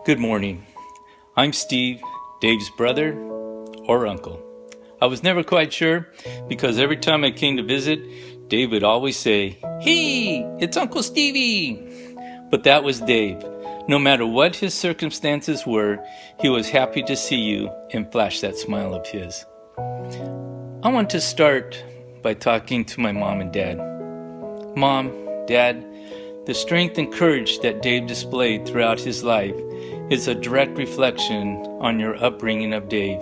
Good morning. I'm Steve, Dave's brother or uncle. I was never quite sure because every time I came to visit, Dave would always say, "Hey, it's Uncle Stevie." But that was Dave. No matter what his circumstances were, he was happy to see you and flash that smile of his. I want to start by talking to my mom and dad. Mom, Dad, the strength and courage that Dave displayed throughout his life is a direct reflection on your upbringing of Dave.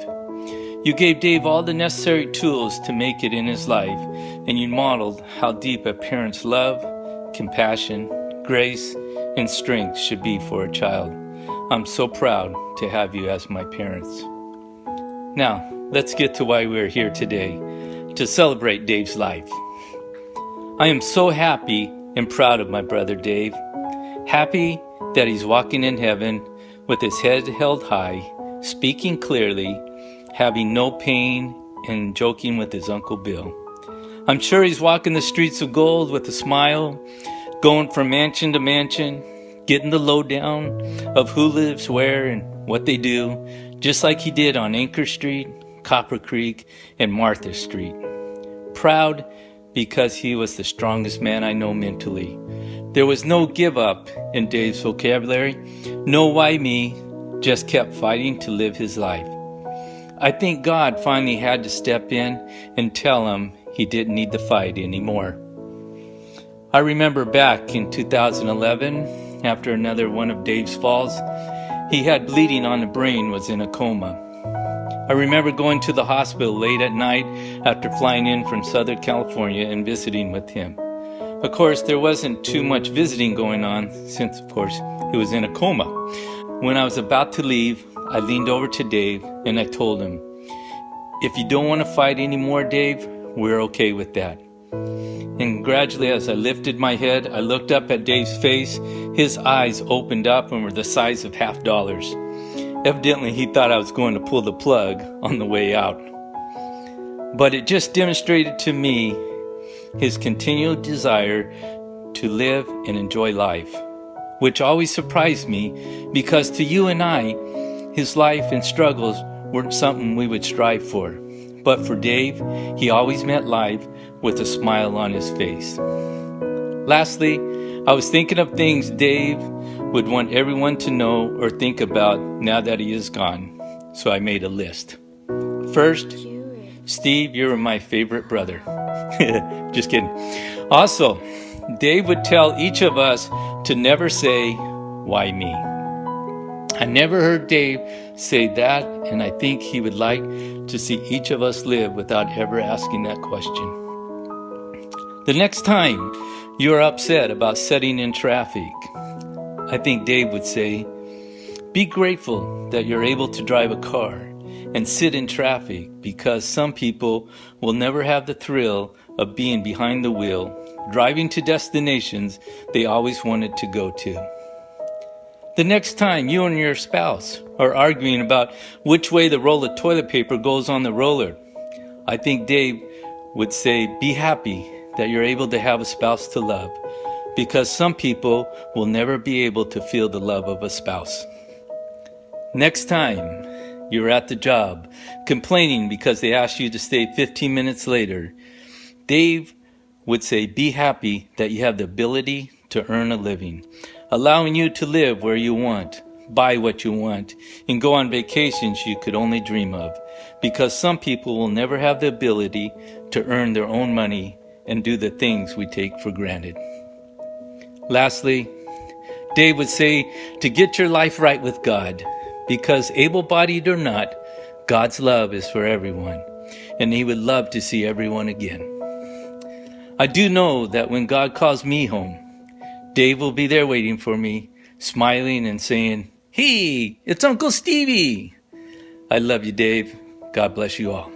You gave Dave all the necessary tools to make it in his life, and you modeled how deep a parent's love, compassion, grace, and strength should be for a child. I'm so proud to have you as my parents. Now, let's get to why we're here today, to celebrate Dave's life. I am so happy and proud of my brother Dave. Happy that he's walking in heaven with his head held high, speaking clearly, having no pain, and joking with his Uncle Bill. I'm sure he's walking the streets of gold with a smile, going from mansion to mansion, getting the lowdown of who lives where and what they do, just like he did on Anchor Street, Copper Creek, and Martha Street. Proud because he was the strongest man I know mentally. There was no give up in Dave's vocabulary, no why me, just kept fighting to live his life. I think God finally had to step in and tell him he didn't need to fight anymore. I remember back in 2011, after another one of Dave's falls, he had bleeding on the brain, was in a coma. I remember going to the hospital late at night after flying in from Southern California and visiting with him. Of course, there wasn't too much visiting going on since, of course, he was in a coma. When I was about to leave, I leaned over to Dave and I told him, "If you don't want to fight anymore, Dave, we're okay with that." And gradually, as I lifted my head, I looked up at Dave's face. His eyes opened up and were the size of $50. Evidently, he thought I was going to pull the plug on the way out. But it just demonstrated to me his continual desire to live and enjoy life, which always surprised me because to you and I, his life and struggles weren't something we would strive for. But for Dave, he always met life with a smile on his face. Lastly, I was thinking of things Dave would want everyone to know or think about now that he is gone. So I made a list. First, Steve, you're my favorite brother. Just kidding. Also, Dave would tell each of us to never say, "Why me?" I never heard Dave say that, and I think he would like to see each of us live without ever asking that question. The next time you're upset about sitting in traffic, I think Dave would say, "Be grateful that you're able to drive a car and sit in traffic because some people will never have the thrill of being behind the wheel, driving to destinations they always wanted to go to." The next time you and your spouse are arguing about which way the roll of toilet paper goes on the roller, I think Dave would say, "Be happy that you're able to have a spouse to love, because some people will never be able to feel the love of a spouse." Next time you're at the job complaining because they asked you to stay 15 minutes later, Dave would say, "Be happy that you have the ability to earn a living, allowing you to live where you want, buy what you want, and go on vacations you could only dream of, because some people will never have the ability to earn their own money and do the things we take for granted." Lastly, Dave would say to get your life right with God, because able-bodied or not, God's love is for everyone, and he would love to see everyone again. I do know that when God calls me home, Dave will be there waiting for me, smiling and saying, "Hey, it's Uncle Stevie." I love you, Dave. God bless you all.